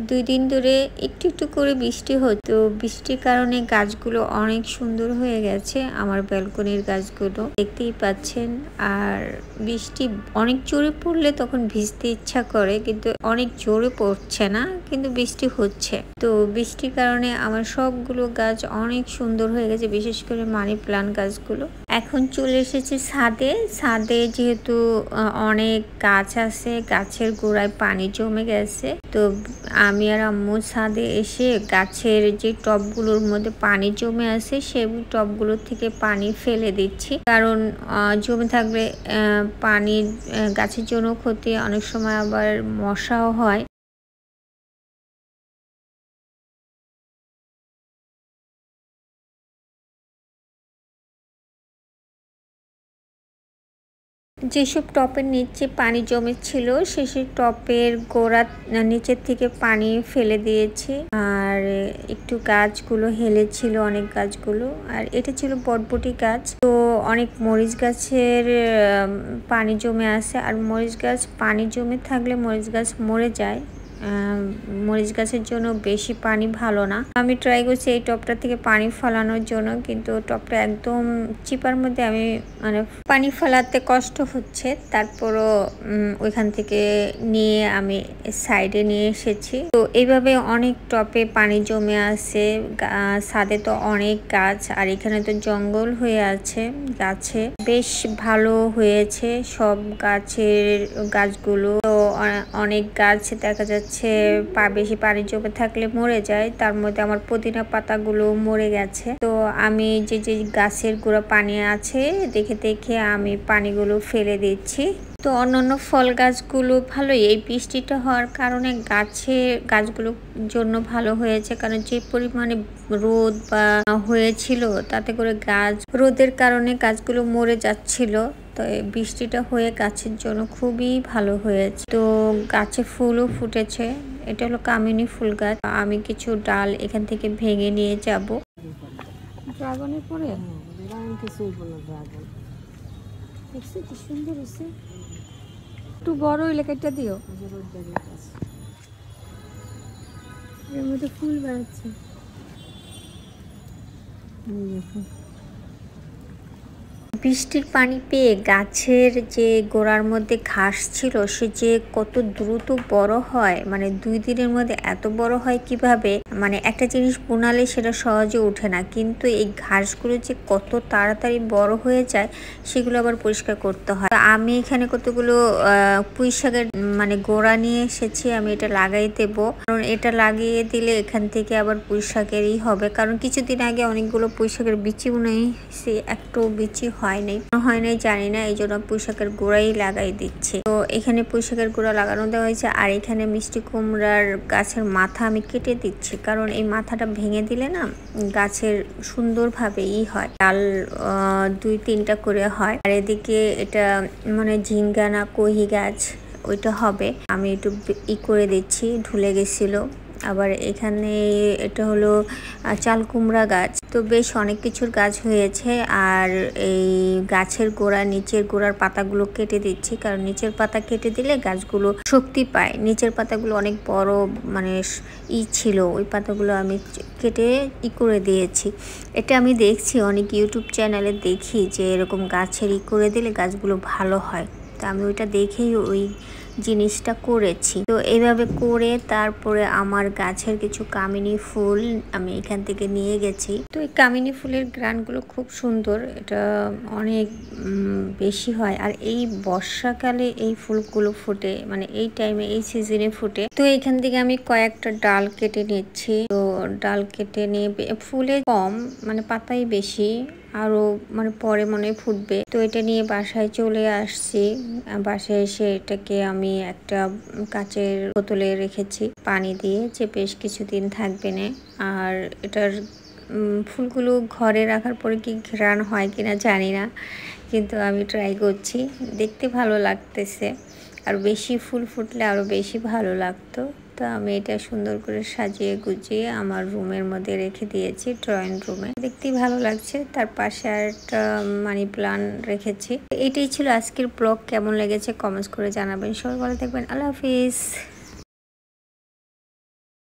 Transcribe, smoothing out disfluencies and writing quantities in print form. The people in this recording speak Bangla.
2 দিন ধরে একটু একটু করে বৃষ্টি হতো। বৃষ্টির কারণে গাছগুলো অনেক সুন্দর হয়ে গেছে। আমার ব্যালকনির গাছগুলো দেখতেই পাচ্ছেন। আর বৃষ্টি অনেক জোরে পড়লে তখন ভিজতে ইচ্ছা করে, কিন্তু অনেক জোরে পড়ছে না, কিন্তু বৃষ্টি হচ্ছে। তো বৃষ্টির কারণে আমার সবগুলো গাছ অনেক সুন্দর হয়ে গেছে, বিশেষ করে মানি প্লান্ট গাছগুলো। এখন চলে এসেছি ছাদে। ছাদে যেহেতু অনেক গাছ আছে, গাছের গোড়ায় পানি জমে গেছে। তো আমি আর আম্মু ছাদে এসে গাছের যে টবগুলোর মধ্যে পানি জমে আছে সেই টবগুলোর থেকে পানি ফেলে দিচ্ছি, কারণ জমে থাকলে পানির গাছের জন্য ক্ষতি, অনেক সময় আবার মশাও হয়। যেসব টপের নিচে পানি জমেছিল সেসব টপের গোড়া নিচের থেকে পানি ফেলে দিয়েছি। আর একটু গাছগুলো হেলেছিল, অনেক গাছগুলো। আর এটা ছিল বটবটি গাছ। তো অনেক মরিচ গাছের পানি জমে আছে। আর মরিচ গাছ পানি জমে থাকলে মরিচ গাছ মরে যায়। মরিচ গাছের জন্য বেশি পানি ভালো না। আমি ট্রাই করছি এই টপটা থেকে পানি ফেলানোর জন্য, কিন্তু টপটা একদম চিপার মধ্যে আমি মানে পানি ফেলাতে কষ্ট হচ্ছে। তারপরও ওইখান থেকে নিয়ে আমি সাইডে নিয়ে এসেছি। তো এইভাবে অনেক টপে পানি জমে আছে। ছাদে তো অনেক গাছ, আর এখানে তো জঙ্গল হয়ে আছে। গাছে বেশ ভালো হয়েছে সব গাছগুলো। তো অনেক গাছ দেখা যাচ্ছে বেশি পানি জমে থাকলে মরে যায়। তার মধ্যে আমার পুদিনা পাতাগুলো মরে গেছে। তো আমি যে গাছের গোড়া পানি আছে দেখে দেখে আমি পানিগুলো ফেলে দিচ্ছি। তো অন্যান্য ফল গাছগুলো ভালোই, এই বৃষ্টিটা হওয়ার কারণে গাছগুলোর জন্য ভালো হয়েছে। কারণ যে পরিমাণে রোদ বা হয়েছিল তাতে করে রোদের কারণে গাছগুলো মরে যাচ্ছিল। তো বৃষ্টিটা হয়ে গাছের জন্য খুবই ভালো হয়েছে। তো গাছে ফুলও ফুটেছে। এটা হলো কামিনী ফুল গাছ। আমি কিছু ডাল এখান থেকে ভেঙে নিয়ে যাব। ড্রাগনের পরে দেখছি কি সুন্দর হয়েছে। একটু বড় এলাকাটা দিও, এর মধ্যে ফুল বেড়াচ্ছে। বৃষ্টির পানি পেয়ে গাছের যে গোড়ার মধ্যে ঘাস ছিল সে যে কত দ্রুত বড় হয়, মানে 2 দিনের মধ্যে এত বড় হয় কিভাবে, মানে একটা জিনিস বোনালে সেটা সহজে ওঠে না, কিন্তু এই ঘাসগুলো যে কত তাড়াতাড়ি বড় হয়ে যায় সেগুলো আবার পরিষ্কার করতে হয়। আমি এখানে কতগুলো পুঁই শাকের মানে গোড়া নিয়ে এসেছি, আমি এটা লাগাই দেব। কারণ এটা লাগিয়ে দিলে এখান থেকে আবার পুঁই শাকেরই হবে। কারণ কিছুদিন আগে অনেকগুলো পুঁই শাকের বিচিও নেই, সে একটু বিচি হয় নাই জানি না, এই জন্য পুঁই শাকের গোড়াই লাগাই দিচ্ছে। তো এখানে পুঁই শাকের গোড়া লাগানো দেওয়া হয়েছে। আর এখানে মিষ্টি কুমড়ার গাছের মাথা আমি কেটে দিচ্ছি, কারণ এই মাথাটা ভেঙে দিলে না গাছের সুন্দরভাবে হয়, ডাল 2-3টা করে হয়। আর এদিকে এটা মানে ঝিঙ্গা না কহি গাছ ওইটা হবে, আমি একটু করে দিচ্ছি, ঢুলে গেছিল। আবার এখানে এটা হলো চাল কুমড়া গাছ। তো বেশ অনেক কিছুর গাছ হয়েছে। আর এই গাছের গোড়া নিচের গোড়ার পাতাগুলো কেটে দিচ্ছি, কারণ নিচের পাতা কেটে দিলে গাছগুলো শক্তি পায়। নিচের পাতাগুলো অনেক বড় মানে ছিল, ওই পাতাগুলো আমি কেটে করে দিয়েছি। এটা আমি দেখছি অনেক ইউটিউব চ্যানেলে দেখি যে এরকম গাছের করে দিলে গাছগুলো ভালো হয়। তো আমি ওইটা দেখেই ওই জিনিসটা করেছি। তো এইভাবে করে তারপরে আমার গাছের কিছু কামিনী ফুল আমি এখান থেকে নিয়ে গেছি। তো এই কামিনী ফুলের গ্রানগুলো খুব সুন্দর, এটা অনেক বেশি হয়। আর এই বর্ষাকালে এই ফুলগুলো ফুটে, মানে এই টাইমে এই সিজনে ফুটে। তো এখান থেকে আমি কয়েকটা ডাল কেটে নিচ্ছি। তো ডাল কেটে নিয়ে ফুলে কম, মানে পাতাই বেশি, আরো মানে পরে মনে ফুটবে। তো এটা নিয়ে বাসায় চলে আসছি। বাসায় এসে এটাকে আমি একটা কাচের বোতলে রেখেছি পানি দিয়ে, যে বেশ কিছুদিন থাকবে না। আর এটার ফুলগুলো ঘরে রাখার পরে কি ঘ্রাণ হয় কিনা জানি না, কিন্তু আমি ট্রাই করছি, দেখতে ভালো লাগতেছে। আর বেশি ফুল ফুটলে আরো বেশি ভালো লাগতো। তো আমি এটা সুন্দর করে সাজিয়ে গুজিয়ে আমার রুমের মধ্যে রেখে দিয়েছি, ড্রয়িং রুমে, দেখতেই ভালো লাগছে। তার পাশে আর একটা মানি প্লান্ট রেখেছি। এটাই ছিল আজকের ব্লগ। কেমন লেগেছে কমেন্টস করে জানাবেন। সবাই ভালো থাকবেন। আল্লাহ হাফিজ।